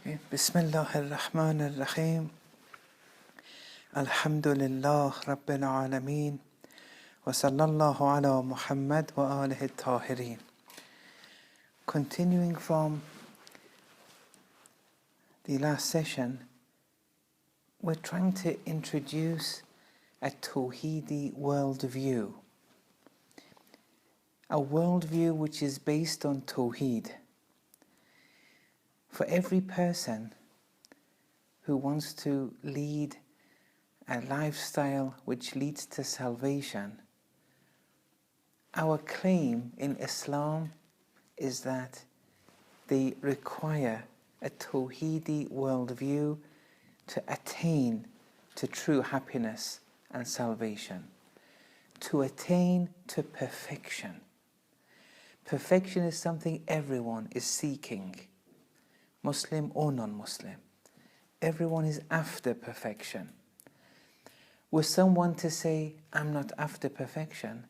بسم الله الرحمن الرحيم الحمد لله رب العالمين وصلى الله على محمد وآله الطاهرين. Continuing from the last session, we're trying to introduce a Tawhidi worldview. A worldview which is based on Tawhid. For every person who wants to lead a lifestyle which leads to salvation, our claim in Islam is that they require a Tawhidi worldview to attain to true happiness and salvation, to attain to perfection. Perfection is something everyone is seeking, Muslim or non-Muslim. Everyone is after perfection. Were someone to say, I'm not after perfection,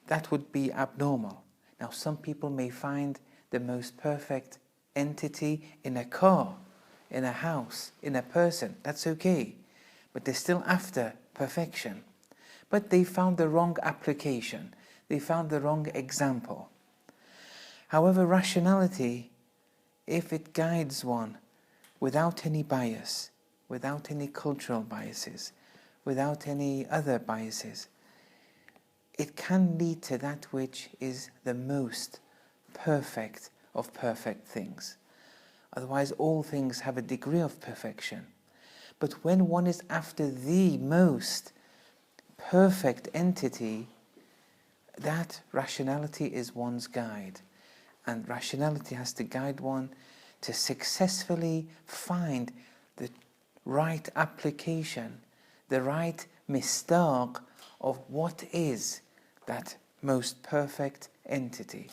that would be abnormal. Now, some people may find the most perfect entity in a car, in a house, in a person. That's okay. But they're still after perfection. But they found the wrong application. They found the wrong example. However, rationality, if it guides one without any bias, without any cultural biases, without any other biases, it can lead to that which is the most perfect of perfect things. Otherwise, all things have a degree of perfection. But when one is after the most perfect entity, that rationality is one's guide. And rationality has to guide one to successfully find the right application, the right mistaq of what is that most perfect entity.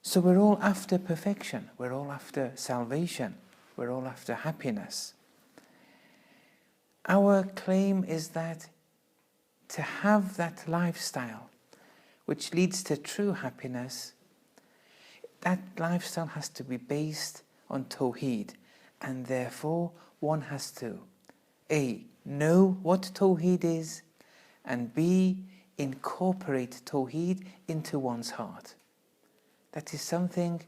So we're all after perfection, we're all after salvation, we're all after happiness. Our claim is that to have that lifestyle which leads to true happiness, that lifestyle has to be based on Tawhid, and therefore one has to A, know what Tawhid is, and B, incorporate Tawhid into one's heart. That is something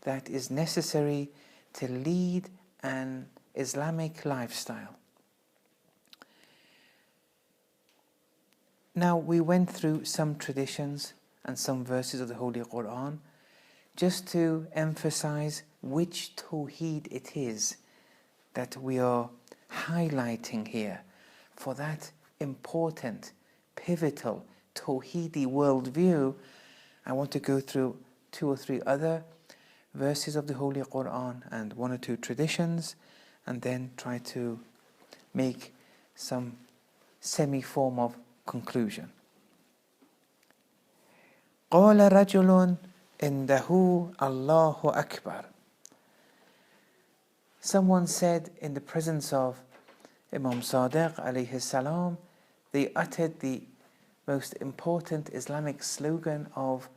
that is necessary to lead an Islamic lifestyle. Now, we went through some traditions and some verses of the Holy Quran just to emphasize which Tawheed it is that we are highlighting here for that important, pivotal Tawhidi worldview. I want to go through 2 or 3 other verses of the Holy Quran and 1 or 2 traditions, and then try to make some semi-form of conclusion. قال رجل عنده الله أكبر. Someone said in the presence of Imam Sadiq alayhi salam, they uttered the most important Islamic slogan of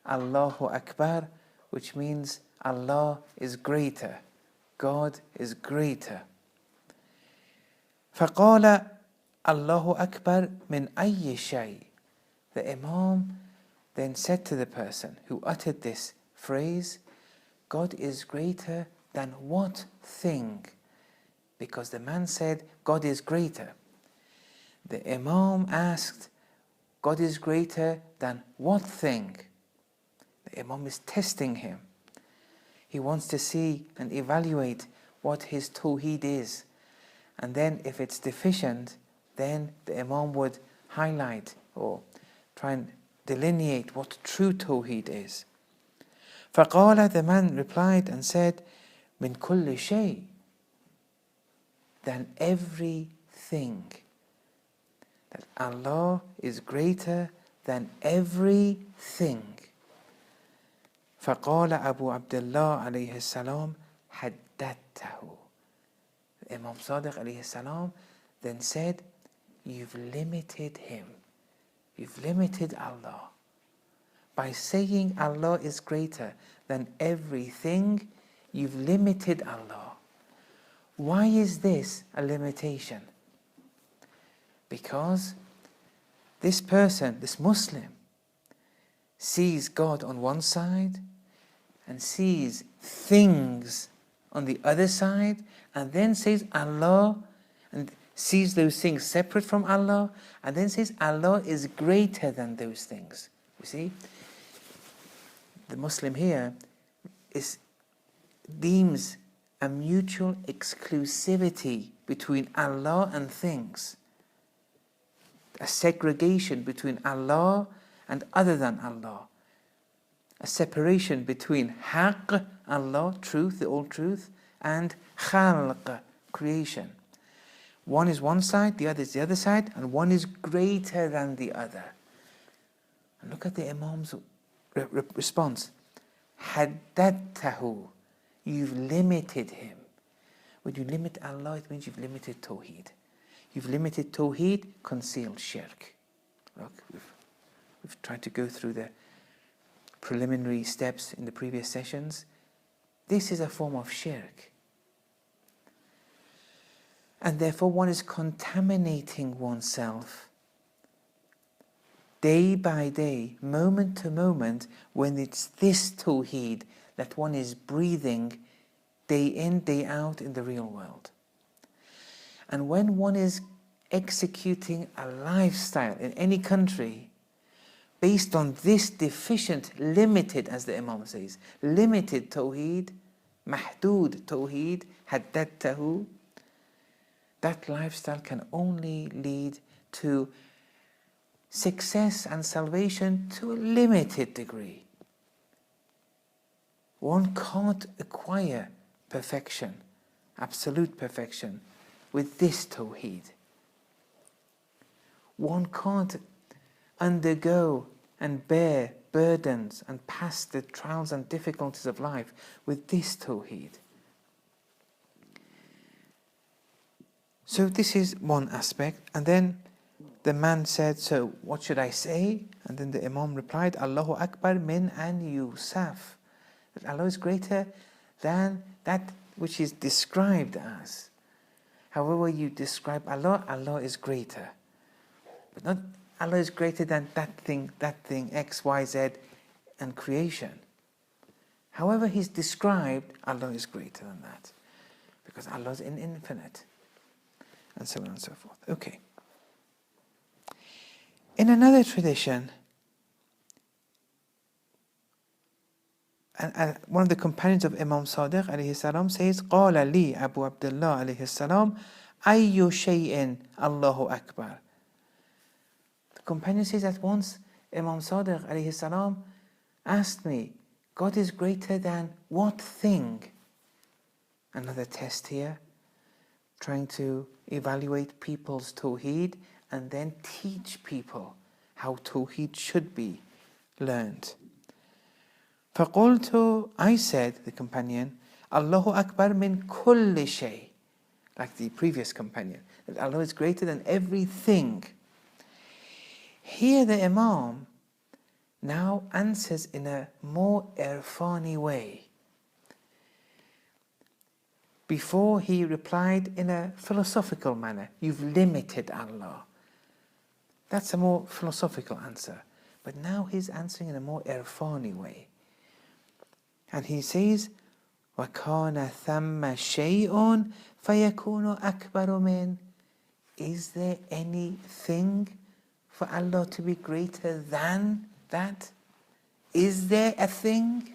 Allahu Akbar, which means Allah is greater, God is greater. فقال Allahu Akbar min ayyi shay. The Imam then said to the person who uttered this phrase, God is greater than what thing? Because the man said, God is greater. The Imam asked, God is greater than what thing? The Imam is testing him. He wants to see and evaluate what his Tawheed is. And then if it's deficient, then the Imam would highlight or try and delineate what true Tawheed is. فَقَالَ, the man replied and said, مِنْ كُلِّ شَيْءٍ, than everything. That Allah is greater than everything. فَقَالَ أَبُو عَبْدِ اللَّهِ عَلَيْهِ السَّلَامِ حَدَّدْتَهُ. Imam Sadiq alayhi salam then said, you've limited him. You've limited Allah by saying Allah is greater than everything, you've limited Allah. Why is this a limitation? Because this person, this Muslim, sees God on one side and sees things on the other side, and then says Allah, and sees those things separate from Allah, and then says Allah is greater than those things. You see, the Muslim here deems a mutual exclusivity between Allah and things, a segregation between Allah and other than Allah, a separation between Haqq, Allah, truth, the all truth, and Khalq, creation. One is one side, the other is the other side, and one is greater than the other. And look at the Imam's response. Haddadtahu, you've limited him. When you limit Allah, it means you've limited Tawhid. You've limited Tawhid, concealed Shirk. Look, we've tried to go through the preliminary steps in the previous sessions. This is a form of Shirk. And therefore one is contaminating oneself day by day, moment to moment, when it's this Tawheed that one is breathing day in, day out in the real world. And when one is executing a lifestyle in any country based on this deficient, limited, as the Imam says, limited Tawheed, mahdud Tawheed, haddadtahu, that lifestyle can only lead to success and salvation to a limited degree. One can't acquire perfection, absolute perfection, with this Tawheed. One can't undergo and bear burdens and pass the trials and difficulties of life with this Tawheed. So this is one aspect. And then the man said, so what should I say? And then the Imam replied, Allahu Akbar min an yusaf. That Allah is greater than that which is described as. However you describe Allah, Allah is greater. But not Allah is greater than that thing, X, Y, Z, and creation. However He's described, Allah is greater than that. Because Allah is infinite. And so on and so forth. Okay. In another tradition, and one of the companions of Imam Sadiq alayhi salam says, قال لي Abu Abdullah alayhi salam, أي شيء الله أكبر. The companion says that once Imam Sadiq alayhi salam asked me, God is greater than what thing? Another test here, trying to evaluate people's Tawheed and then teach people how Tawheed should be learned. فَقُلْتُ, I said, the companion, Allahu Akbar min kulli shay, like the previous companion, that Allah is greater than everything. Here the Imam now answers in a more irfani way. Before he replied in a philosophical manner, you've limited Allah. That's a more philosophical answer. But now he's answering in a more irfani way. And he says, وَكَانَ ثَمَّ شَيْءٌ فَيَكُونُ أَكْبَرُ مِنْ. Is there anything for Allah to be greater than that? Is there a thing?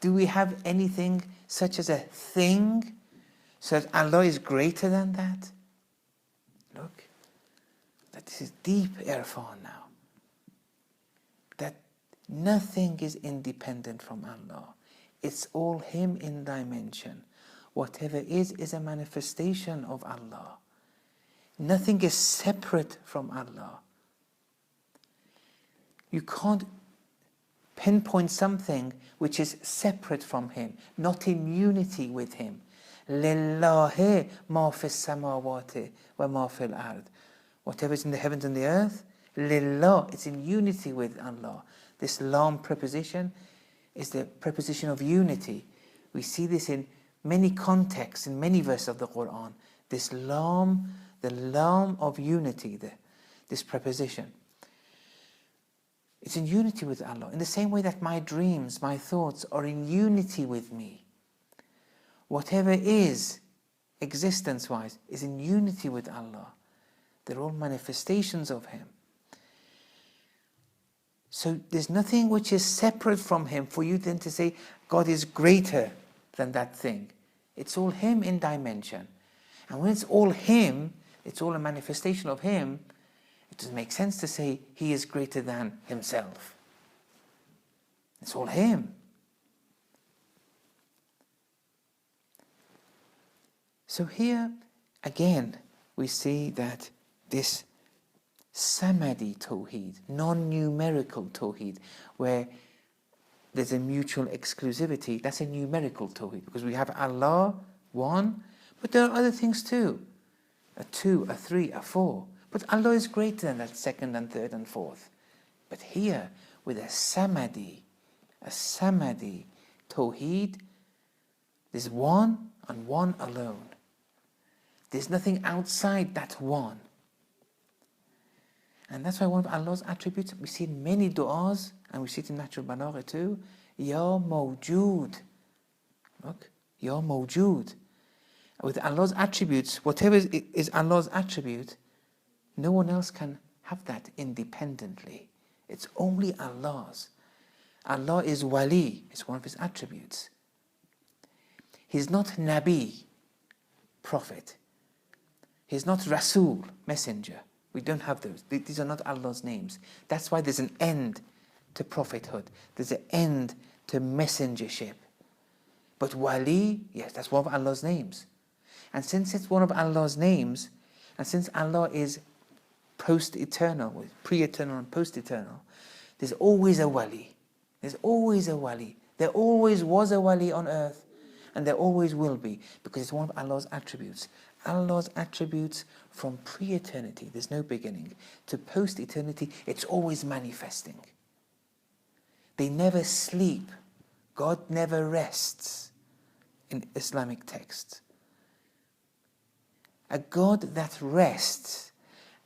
Do we have anything such as a thing, so that Allah is greater than that? Look, that this is deep irfan now. That nothing is independent from Allah. It's all Him in dimension. Whatever is a manifestation of Allah. Nothing is separate from Allah. You can't pinpoint something which is separate from Him, not in unity with Him. لِلَّهِ مَا فِي السَّمَاوَاتِ وَمَا فِي الْأَرْضِ. Whatever is in the heavens and the earth, lillah, it's in unity with Allah. This lam preposition is the preposition of unity. We see this in many contexts, in many verses of the Quran. This lam, the lam of unity, this preposition. It's in unity with Allah. In the same way that my dreams, my thoughts are in unity with me. Whatever is, existence-wise, is in unity with Allah. They're all manifestations of Him. So there's nothing which is separate from Him for you then to say, God is greater than that thing. It's all Him in dimension. And when it's all Him, it's all a manifestation of Him, it doesn't make sense to say He is greater than Himself. It's all Him. So here, again, we see that this Samadi Tawhid, non-numerical Tawhid, where there's a mutual exclusivity, that's a numerical Tawhid, because we have Allah, one, but there are other things too. A two, a three, a four. But Allah is greater than that second and third and fourth. But here, with a Samadi Tawhid, there's one and one alone. There's nothing outside that one. And that's why one of Allah's attributes, we see in many du'as, and we see it in Natural Balagha too, Ya Mawjood. Look, Ya Mawjood. With Allah's attributes, whatever is Allah's attribute, no one else can have that independently. It's only Allah's. Allah is Wali, it's one of His attributes. He's not Nabi, prophet. He's not Rasul, messenger. We don't have those. These are not Allah's names. That's why there's an end to prophethood. There's an end to messengership. But Wali, yes, that's one of Allah's names. And since it's one of Allah's names, and since Allah is post-eternal, pre-eternal and post-eternal, there's always a Wali. There's always a Wali. There always was a Wali on earth, and there always will be, because it's one of Allah's attributes. Allah's attributes from pre-eternity, there's no beginning, to post-eternity, it's always manifesting. They never sleep. God never rests in Islamic texts. A God that rests,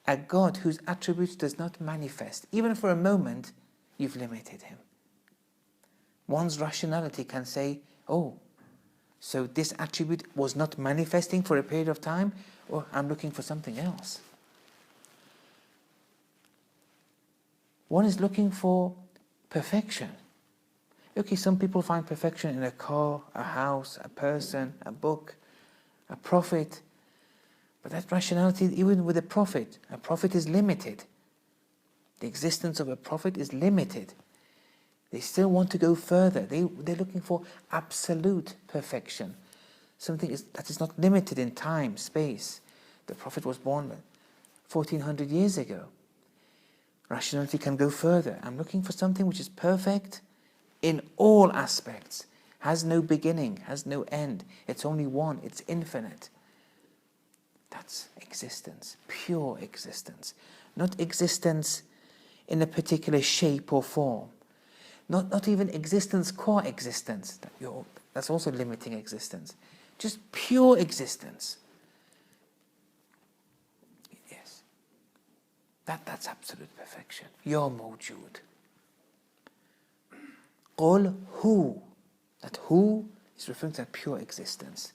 a God whose attributes does not manifest, even for a moment, you've limited Him. One's rationality can say, oh, so this attribute was not manifesting for a period of time, or I'm looking for something else. One is looking for perfection. Okay, some people find perfection in a car, a house, a person, a book, a prophet. But that rationality, even with a prophet is limited. The existence of a prophet is limited. They still want to go further. They're looking for absolute perfection. Something that is not limited in time, space. The Prophet was born 1400 years ago. Rationality can go further. I'm looking for something which is perfect in all aspects. Has no beginning, has no end. It's only one, it's infinite. That's existence, pure existence. Not existence in a particular shape or form. Not even existence, core existence. That's also limiting existence. Just pure existence. Yes. That's absolute perfection. You're mawjood. Qul hu. That hu is referring to that pure existence.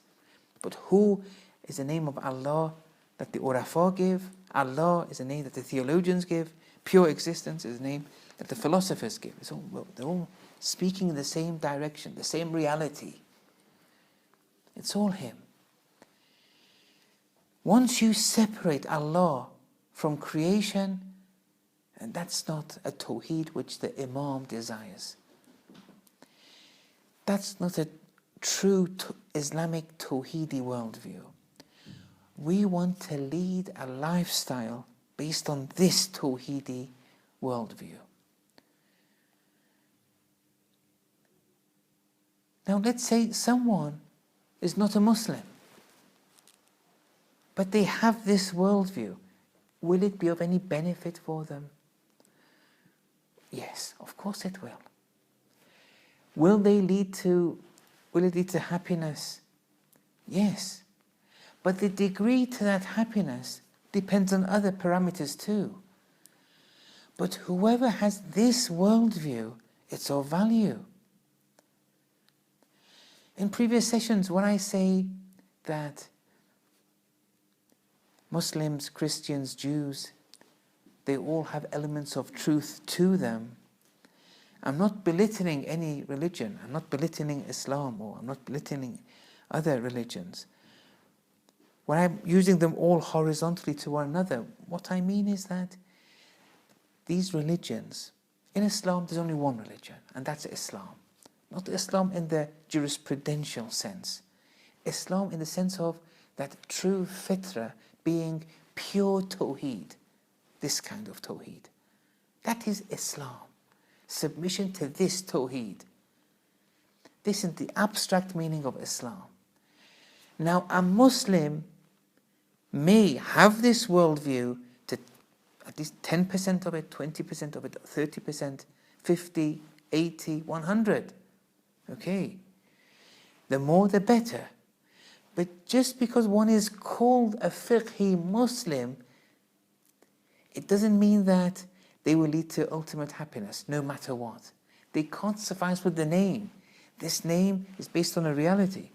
But hu is the name of Allah that the Urafa give. Allah is a name that the theologians give. Pure existence is a name that the philosophers give. They're all speaking in the same direction, the same reality. It's all Him. Once you separate Allah from creation, and that's not a Tawheed which the Imam desires. That's not a true Islamic Tawhidi worldview. We want to lead a lifestyle based on this Tawhidi worldview. Now let's say someone is not a Muslim, but they have this worldview. Will it be of any benefit for them? Yes, of course it will. Will it lead to happiness? Yes. But the degree to that happiness depends on other parameters too. But whoever has this worldview, it's of value. In previous sessions, when I say that Muslims, Christians, Jews, they all have elements of truth to them, I'm not belittling any religion. I'm not belittling Islam, or I'm not belittling other religions. When I'm using them all horizontally to one another, what I mean is that these religions, in Islam there's only one religion, and that's Islam. Not Islam in the jurisprudential sense. Islam in the sense of that true fitra being pure Tawhid, this kind of Tawhid. That is Islam. Submission to this Tawhid. This is the abstract meaning of Islam. Now, a Muslim may have this worldview to at least 10% of it, 20% of it, 30%, 50, 80, 100. Okay. The more the better. But just because one is called a fiqhi Muslim, it doesn't mean that they will lead to ultimate happiness, no matter what. They can't suffice with the name. This name is based on a reality.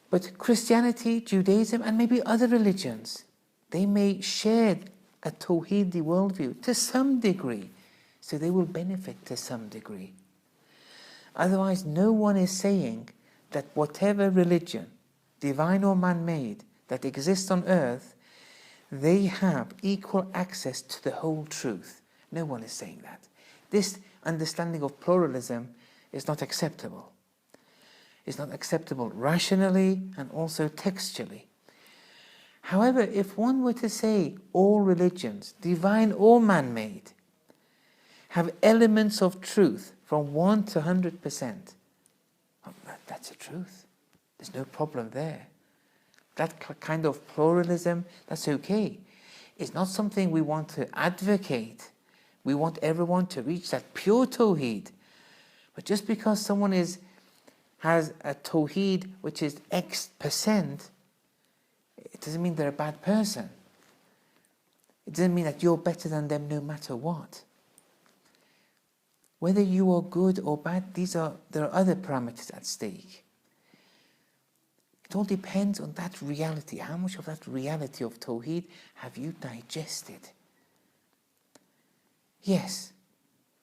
But Christianity, Judaism, and maybe other religions, they may share a Tawhidi worldview to some degree, so they will benefit to some degree. Otherwise, no one is saying that whatever religion, divine or man-made, that exists on earth, they have equal access to the whole truth. No one is saying that. This understanding of pluralism is not acceptable. It's not acceptable rationally and also textually. However, if one were to say all religions, divine or man-made, have elements of truth from 1 to 100%, that's the truth. There's no problem there. That kind of pluralism, that's okay. It's not something we want to advocate. We want everyone to reach that pure Tawheed. But just because someone has a Tawheed which is X%, it doesn't mean they're a bad person. It doesn't mean that you're better than them no matter what. Whether you are good or bad, there are other parameters at stake. It all depends on that reality. How much of that reality of Tawheed have you digested? Yes,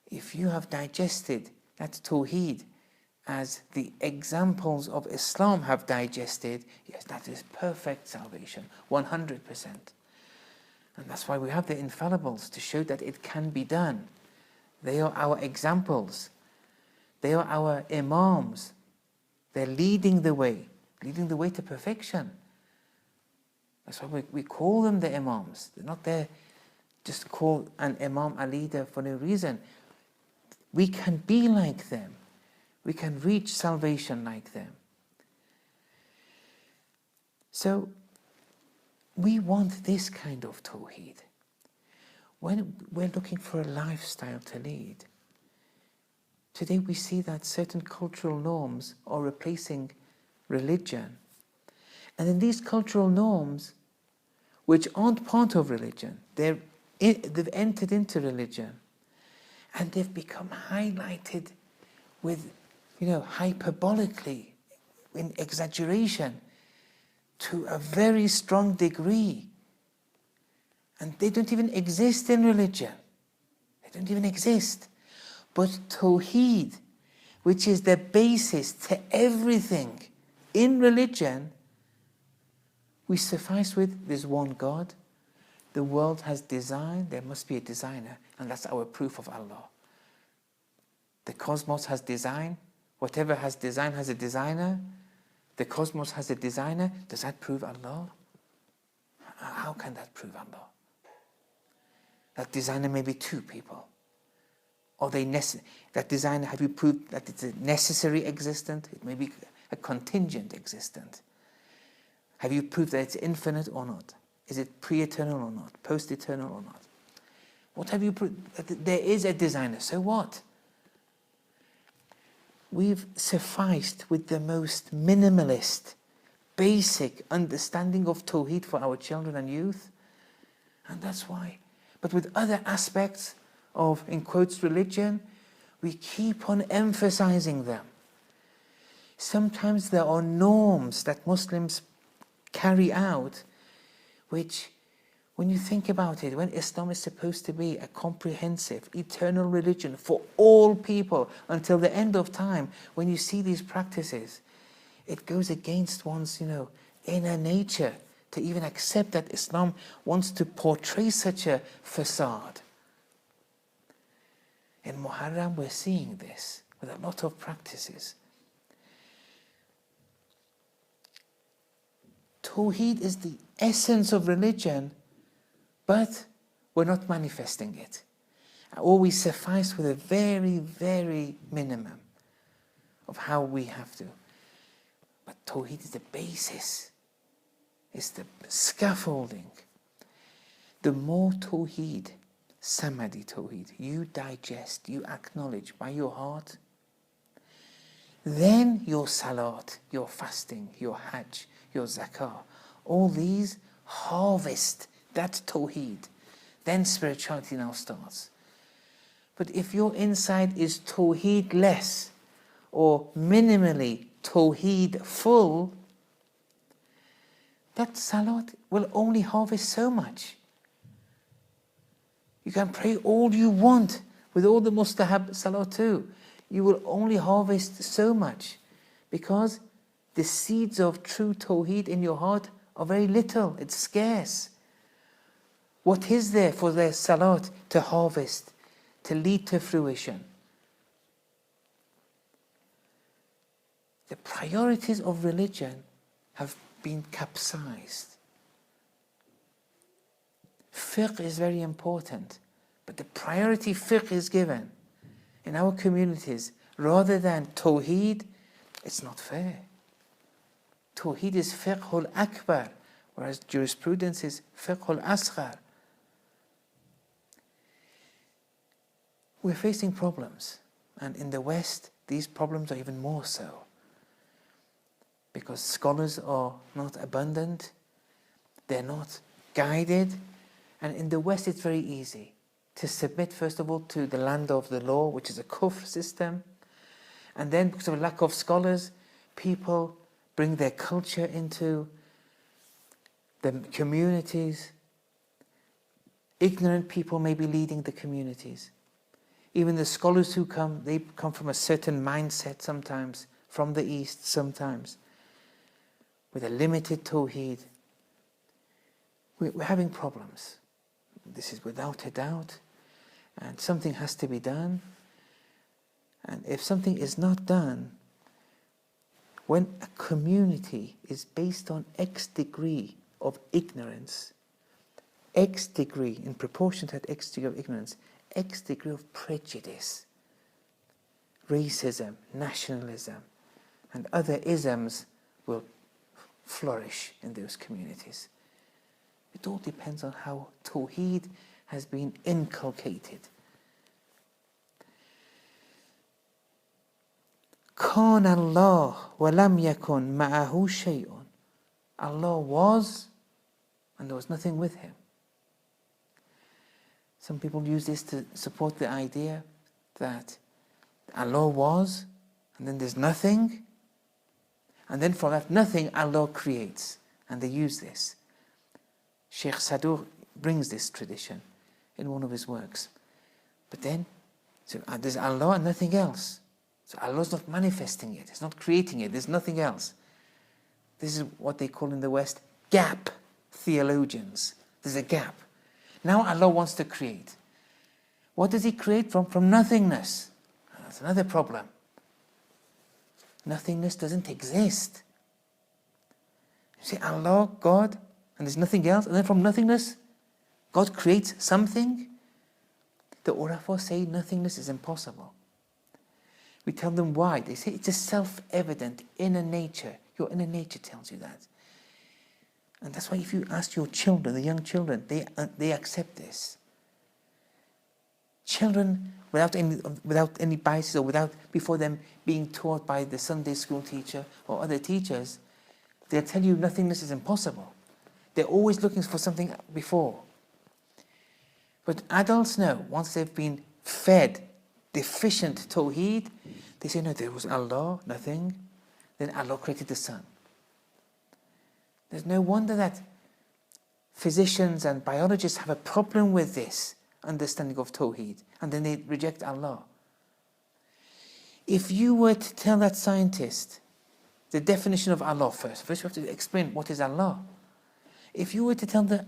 if you have digested that Tawheed as the examples of Islam have digested, yes, that is perfect salvation, 100%. And that's why we have the infallibles, to show that it can be done. They are our examples. They are our imams. They're leading the way to perfection. That's why we call them the imams. They're not there just call an imam a leader for no reason. We can be like them. We can reach salvation like them. So, we want this kind of Tawheed. When we're looking for a lifestyle to lead, today we see that certain cultural norms are replacing religion. And then these cultural norms, which aren't part of religion, they've entered into religion, and they've become highlighted with, hyperbolically, in exaggeration, to a very strong degree. And they don't even exist in religion. They don't even exist. But Tawheed, which is the basis to everything in religion, we suffice with there's one God. The world has design, there must be a designer, and that's our proof of Allah. The cosmos has design. Whatever has design has a designer. The cosmos has a designer. Does that prove Allah? How can that prove Allah? That designer may be two people. Or that designer, have you proved that it's a necessary existent? It may be a contingent existent. Have you proved that it's infinite or not? Is it pre-eternal or not? Post-eternal or not? What have you put? There is a designer, so what? We've sufficed with the most minimalist, basic understanding of Tawhid for our children and youth. And that's why. But with other aspects of, in quotes, religion, we keep on emphasizing them. Sometimes there are norms that Muslims carry out, which, when you think about it, when Islam is supposed to be a comprehensive, eternal religion for all people until the end of time, when you see these practices, it goes against one's, inner nature to even accept that Islam wants to portray such a facade. In Muharram, we're seeing this with a lot of practices. Tawhid is the essence of religion, but we're not manifesting it. Or we suffice with a very, very minimum of how we have to. But Tawhid is the basis. It's the scaffolding. The more Tawhid, Samadi Tawhid, you digest, you acknowledge by your heart, then your salat, your fasting, your hajj, your zakah, all these harvest that Tawhid. Then spirituality now starts. But if your inside is Tawhid less or minimally Tawhid full, that salat will only harvest so much. You can pray all you want with all the mustahab salat too. You will only harvest so much because the seeds of true Tawhid in your heart are very little. It's scarce. What is there for the salat to harvest, to lead to fruition? The priorities of religion have been capsized. Fiqh is very important, but the priority fiqh is given in our communities rather than Tawhid. It's not fair. Tawhid is fiqhul akbar, whereas jurisprudence is fiqhul asghar. We're facing problems, and in the West, these problems are even more so. Because scholars are not abundant, they're not guided, and in the West it's very easy to submit first of all to the land of the law, which is a kufr system, and then because of a lack of scholars, people bring their culture into the communities. Ignorant people may be leading the communities. Even the scholars who come, they come from a certain mindset sometimes, from the East sometimes, with a limited Tawhid. We're having problems. This is without a doubt, and something has to be done. And if something is not done, when a community is based on X degree of ignorance, X degree, in proportion to that X degree of ignorance, X degree of prejudice, racism, nationalism, and other isms will flourish in those communities. It all depends on how Tawhid has been inculcated. كان الله ولم يكن معه شيء. Allah was, and there was nothing with him. Some people use this to support the idea that Allah was, and then there's nothing, and then from that nothing Allah creates, and they use this. Sheikh Sadur brings this tradition in one of his works. But then, so there's Allah and nothing else. So Allah's not manifesting it, He's not creating it, there's nothing else. This is what they call in the West gap theologians. There's a gap. Now Allah wants to create. What does He create from? From nothingness. That's another problem. Nothingness doesn't exist. You see, Allah, God, and there's nothing else, and then from nothingness, God creates something. The Urafa say nothingness is impossible. We tell them why. They say it's a self-evident inner nature. Your inner nature tells you that. And that's why if you ask your children, the young children, they accept this. Children, without any biases, or before them being taught by the Sunday school teacher or other teachers, they'll tell you nothingness is impossible. They're always looking for something before. But adults know, once they've been fed deficient Tawhid, they say, no, there was Allah, nothing. Then Allah created the sun. There's no wonder that physicians and biologists have a problem with this understanding of Tawhid, and then they reject Allah. If you were to tell that scientist the definition of Allah first you have to explain what is Allah. If you were to tell the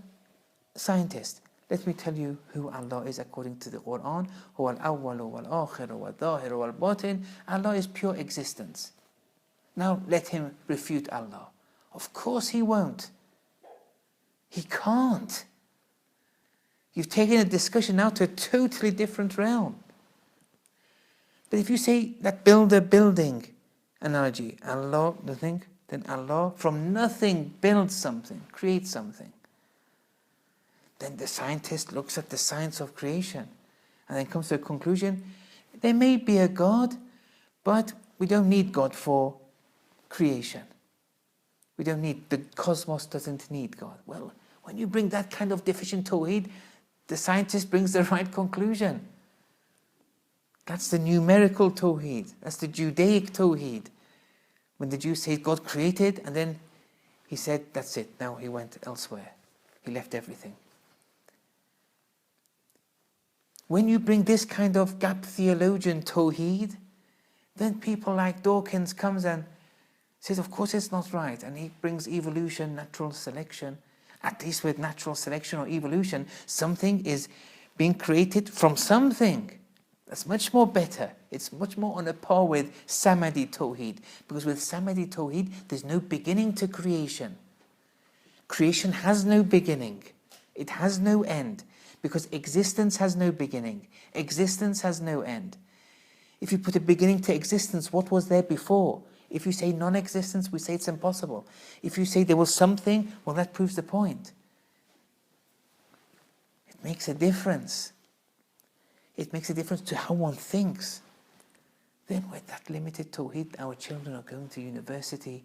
scientist, let me tell you who Allah is according to the Quran, huwa al-awwal wal-akhir wal-zahir wal-batin, Allah is pure existence. Now let him refute Allah. Of course he won't. He can't. You've taken a discussion now to a totally different realm. But if you say that builder-building analogy, Allah, nothing, then Allah from nothing builds something, creates something. Then the scientist looks at the science of creation and then comes to a conclusion, there may be a God, but we don't need God for creation. The cosmos doesn't need God. Well, when you bring that kind of deficient Tawhid, the scientist brings the right conclusion. That's the numerical Tawhid. That's the Judaic Tawhid. When the Jews say God created, and then he said, that's it. Now he went elsewhere. He left everything. When you bring this kind of gap theologian Tawhid, then people like Dawkins comes and says, of course it's not right. And he brings evolution, natural selection. At least with natural selection or evolution, something is being created from something. That's much more better. It's much more on a par with Samadi Tawhid. Because with Samadi Tawhid, there's no beginning to creation. Creation has no beginning. It has no end. Because existence has no beginning. Existence has no end. If you put a beginning to existence, what was there before? If you say non-existence, we say it's impossible. If you say there was something, well, that proves the point. It makes a difference. It makes a difference to how one thinks. Then with that limited Tawhid, our children are going to university,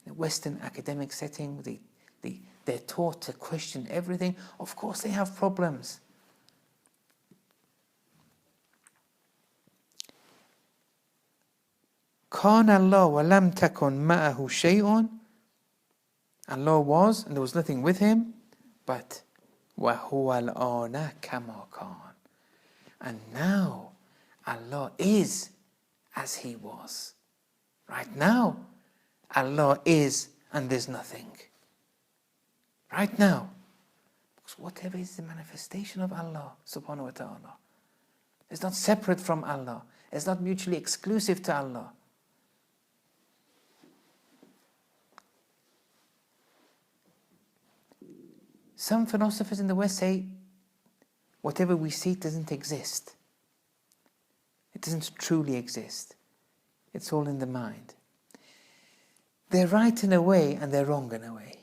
in a Western academic setting, they're taught to question everything. Of course they have problems. كان الله ولم تكن معه شيء. Allah was and there was nothing with him, but وهو الآن كما كان. And now Allah is as he was. Right now Allah is and there's nothing. Right now. Because whatever is the manifestation of Allah subhanahu wa ta'ala, it's not separate from Allah. It's not mutually exclusive to Allah. Some philosophers in the West say, whatever we see doesn't exist. It doesn't truly exist. It's all in the mind. They're right in a way and they're wrong in a way.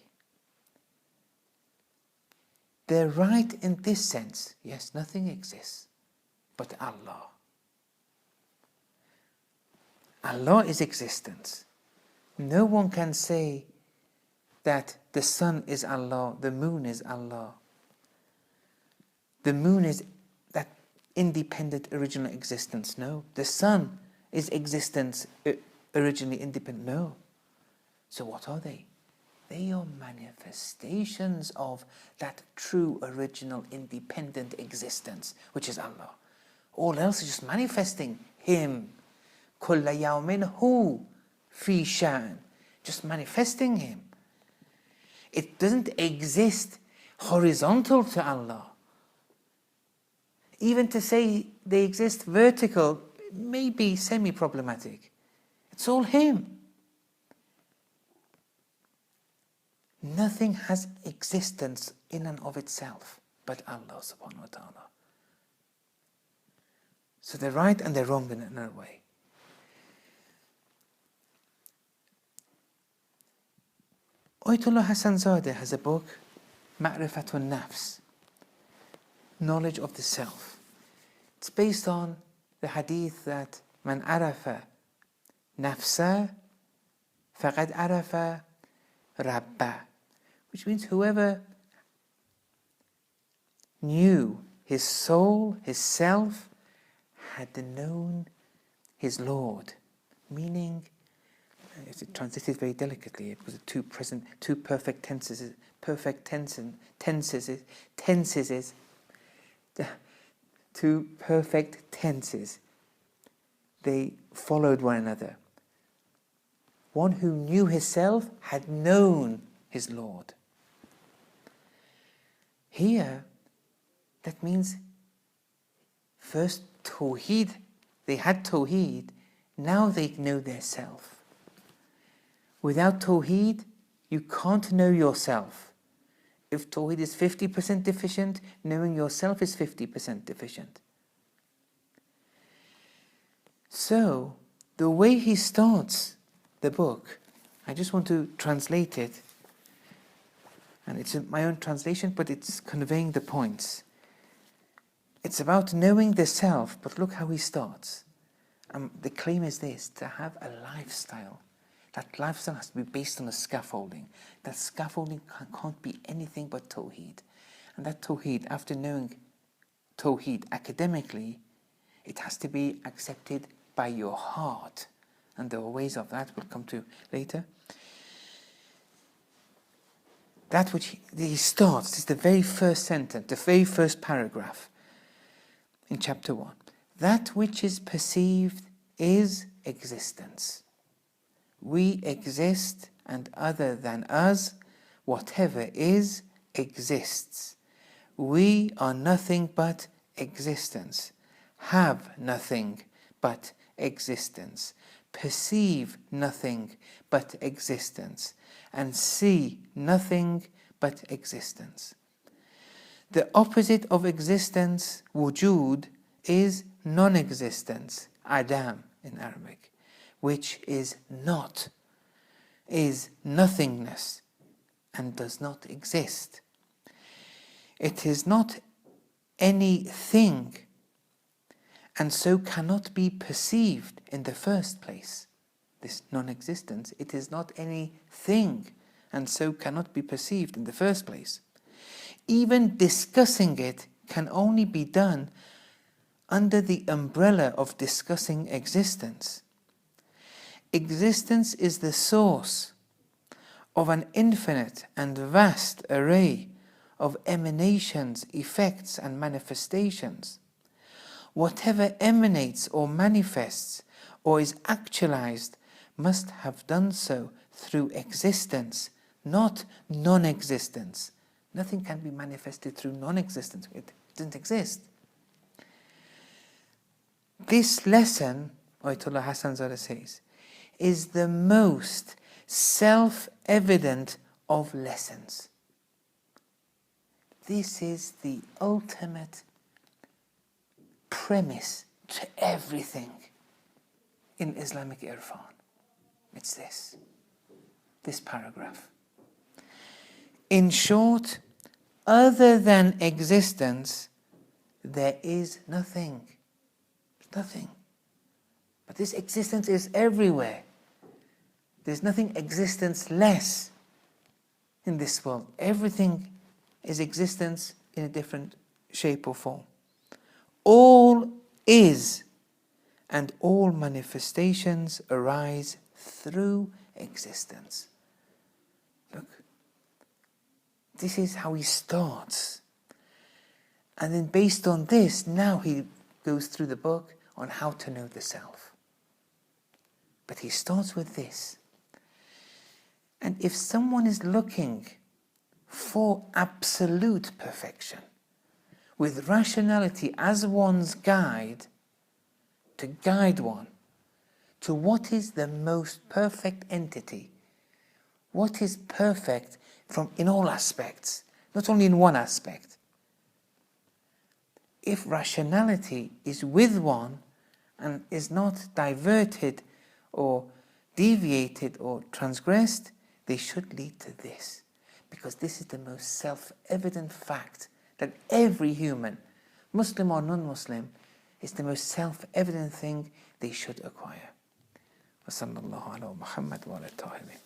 They're right in this sense. Yes, nothing exists but Allah. Allah is existence. No one can say that the sun is Allah, the moon is Allah. The moon is that independent original existence. No. The sun is existence originally independent. No. So what are they? They are manifestations of that true original independent existence, which is Allah. All else is just manifesting Him. كُلَّ يَوْمٍ هُوَ فِي شَأْنٍ. Just manifesting Him. It doesn't exist horizontal to Allah. Even to say they exist vertical may be semi-problematic. It's all Him. Nothing has existence in and of itself but Allah subhanahu wa ta'ala. So they're right and they're wrong in another way. Ayatollah Hassan Zadeh has a book, Ma'rifatun Nafs, Knowledge of the Self. It's based on the hadith that man arafa nafsa faqad arafa rabba, which means whoever knew his soul, his self, had known his Lord. Meaning, it's translated very delicately. It was two perfect tenses, two perfect tenses. They followed one another. One who knew his self had known his Lord. Here, that means first Tawhid, they had Tawhid, now they know their self. Without Tawhid, you can't know yourself. If Tawhid is 50% deficient, knowing yourself is 50% deficient. So, the way he starts the book, I just want to translate it, and it's my own translation, but it's conveying the points. It's about knowing the self, but look how he starts. The claim is this, to have a lifestyle. That lifestyle has to be based on a scaffolding. That scaffolding can't be anything but Tawhid. And that Tawhid, after knowing Tawhid academically, it has to be accepted by your heart. And there are ways of that we'll come to later. That which he starts, this is the very first sentence, the very first paragraph in chapter 1. That which is perceived is existence. We exist, and other than us, whatever is, exists. We are nothing but existence, have nothing but existence, perceive nothing but existence, and see nothing but existence. The opposite of existence, wujud, is non-existence, adam in Arabic, which is not, is nothingness, and does not exist. It is not anything, and so cannot be perceived in the first place. This non-existence, it is not anything, and so cannot be perceived in the first place. Even discussing it can only be done under the umbrella of discussing existence. Existence is the source of an infinite and vast array of emanations, effects, and manifestations. Whatever emanates or manifests or is actualized must have done so through existence, not non-existence. Nothing can be manifested through non-existence. It doesn't exist. This lesson, Ayatollah Hassan Zada says, is the most self-evident of lessons. This is the ultimate premise to everything in Islamic irfan. It's this paragraph. In short, other than existence, there is nothing. Nothing. But this existence is everywhere. There's nothing existence-less in this world. Everything is existence in a different shape or form. All is, and all manifestations arise through existence. Look, this is how he starts. And then based on this, now he goes through the book on how to know the self. But he starts with this. And if someone is looking for absolute perfection, with rationality as one's guide, to guide one to what is the most perfect entity, what is perfect in all aspects, not only in one aspect. If rationality is with one and is not diverted or deviated or transgressed, they should lead to this. Because this is the most self-evident fact that every human, Muslim or non-Muslim, is the most self-evident thing they should acquire. وصلى الله على محمد وعلى الطاهرين.